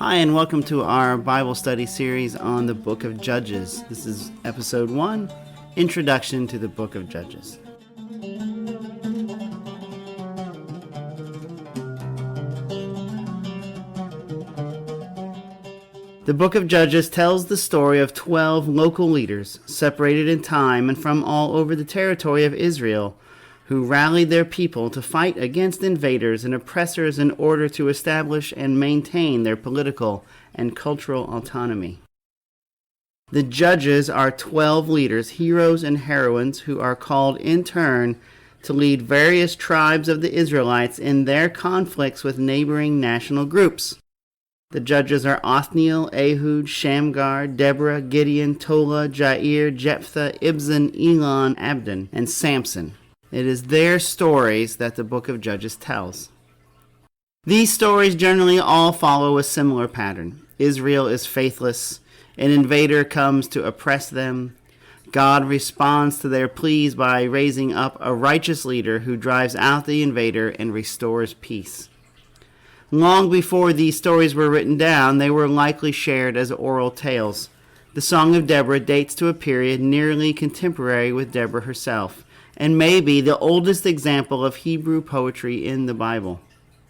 Hi, and welcome to our Bible study series on the book of Judges. This is episode 1, Introduction to the book of Judges. The book of Judges tells the story of 12 local leaders, separated in time and from all over the territory of Israel, who rallied their people to fight against invaders and oppressors in order to establish and maintain their political and cultural autonomy. The judges are 12 leaders, heroes and heroines, who are called in turn to lead various tribes of the Israelites in their conflicts with neighboring national groups. The judges are Othniel, Ehud, Shamgar, Deborah, Gideon, Tola, Jair, Jephthah, Ibzan, Elon, Abdon, and Samson. It is their stories that the book of Judges tells. These stories generally all follow a similar pattern. Israel is faithless. An invader comes to oppress them. God responds to their pleas by raising up a righteous leader who drives out the invader and restores peace. Long before these stories were written down, they were likely shared as oral tales. The Song of Deborah dates to a period nearly contemporary with Deborah herself, and may be the oldest example of Hebrew poetry in the Bible.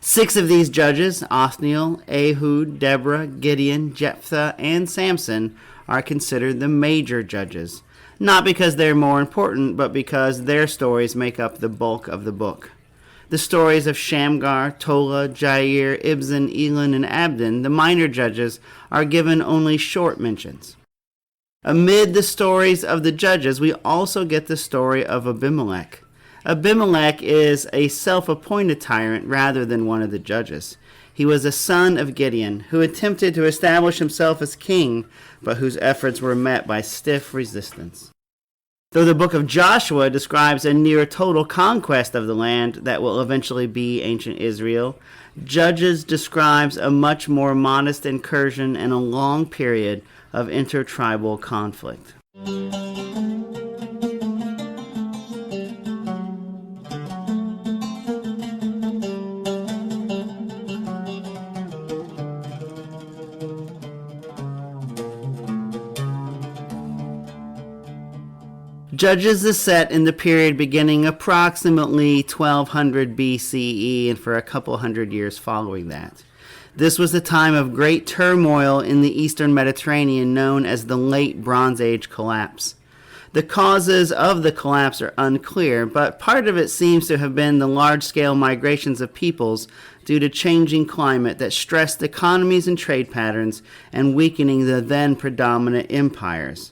6 of these judges, Othniel, Ehud, Deborah, Gideon, Jephthah, and Samson, are considered the major judges, not because they're more important, but because their stories make up the bulk of the book. The stories of Shamgar, Tola, Jair, Ibzan, Elon, and Abdon, the minor judges, are given only short mentions. Amid the stories of the judges, we also get the story of Abimelech. Abimelech is a self-appointed tyrant rather than one of the judges. He was a son of Gideon, who attempted to establish himself as king, but whose efforts were met by stiff resistance. Though the book of Joshua describes a near total conquest of the land that will eventually be ancient Israel, Judges describes a much more modest incursion and a long period of intertribal conflict. Judges is set in the period beginning approximately 1200 BCE and for a couple hundred years following that. This was a time of great turmoil in the Eastern Mediterranean known as the Late Bronze Age collapse. The causes of the collapse are unclear, but part of it seems to have been the large-scale migrations of peoples due to changing climate that stressed economies and trade patterns and weakening the then predominant empires.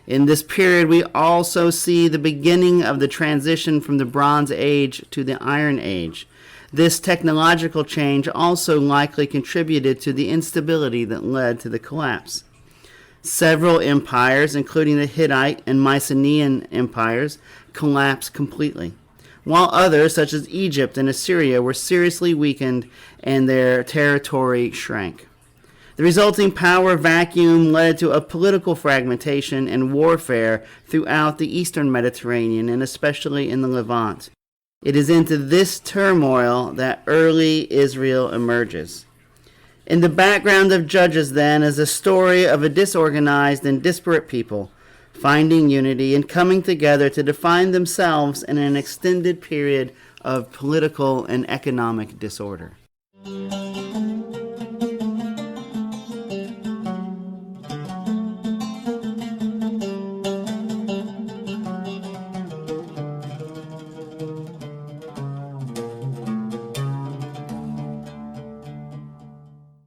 In this period, we also see the beginning of the transition from the Bronze Age to the Iron Age. This technological change also likely contributed to the instability that led to the collapse. Several empires, including the Hittite and Mycenaean empires, collapsed completely, while others, such as Egypt and Assyria, were seriously weakened and their territory shrank. The resulting power vacuum led to a political fragmentation and warfare throughout the Eastern Mediterranean and especially in the Levant. It is into this turmoil that early Israel emerges. In the background of Judges, then, is a story of a disorganized and disparate people finding unity and coming together to define themselves in an extended period of political and economic disorder.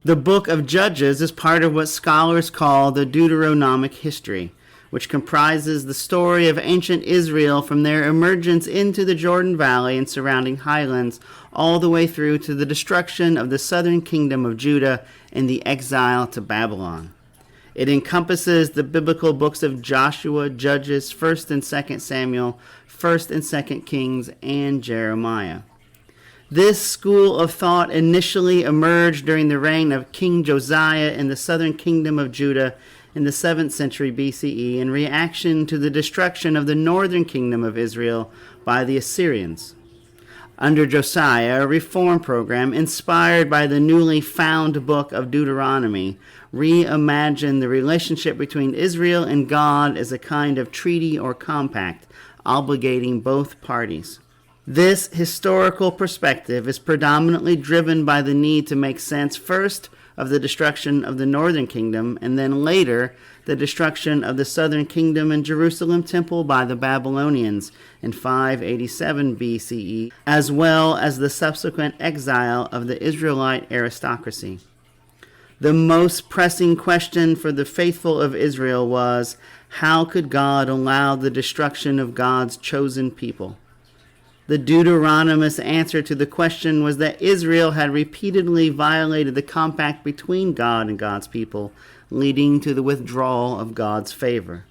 The book of Judges is part of what scholars call the Deuteronomic history, which comprises the story of ancient Israel from their emergence into the Jordan Valley and surrounding highlands all the way through to the destruction of the southern kingdom of Judah and the exile to Babylon. It encompasses the biblical books of Joshua, Judges, 1st and 2nd Samuel, 1st and 2nd Kings, and Jeremiah. This school of thought initially emerged during the reign of King Josiah in the southern kingdom of Judah in the 7th century BCE in reaction to the destruction of the northern kingdom of Israel by the Assyrians. Under Josiah, a reform program inspired by the newly found book of Deuteronomy reimagined the relationship between Israel and God as a kind of treaty or compact, obligating both parties. This historical perspective is predominantly driven by the need to make sense first of the destruction of the northern kingdom, and then later the destruction of the southern kingdom and Jerusalem temple by the Babylonians in 587 BCE, as well as the subsequent exile of the Israelite aristocracy. The most pressing question for the faithful of Israel was, how could God allow the destruction of God's chosen people? The Deuteronomist answer to the question was that Israel had repeatedly violated the compact between God and God's people, leading to the withdrawal of God's favor.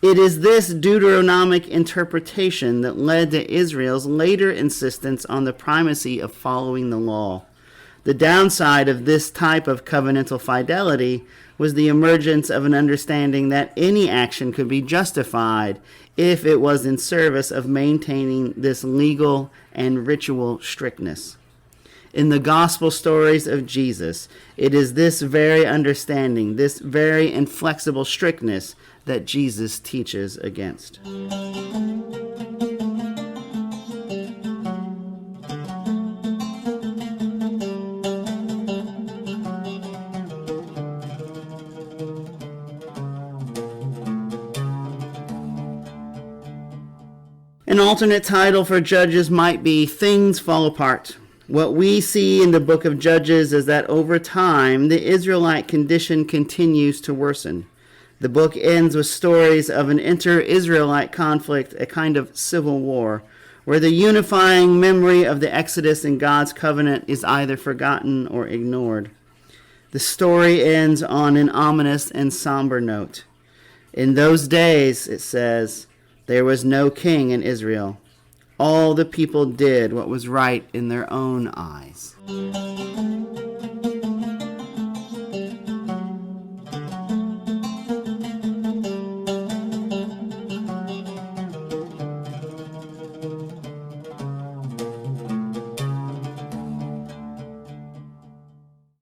It is this Deuteronomic interpretation that led to Israel's later insistence on the primacy of following the law. The downside of this type of covenantal fidelity was the emergence of an understanding that any action could be justified if it was in service of maintaining this legal and ritual strictness. In the gospel stories of Jesus, it is this very understanding, this very inflexible strictness that Jesus teaches against. An alternate title for Judges might be Things Fall Apart. What we see in the book of Judges is that over time, the Israelite condition continues to worsen. The book ends with stories of an inter-Israelite conflict, a kind of civil war, where the unifying memory of the Exodus and God's covenant is either forgotten or ignored. The story ends on an ominous and somber note. In those days, it says, there was no king in Israel. All the people did what was right in their own eyes.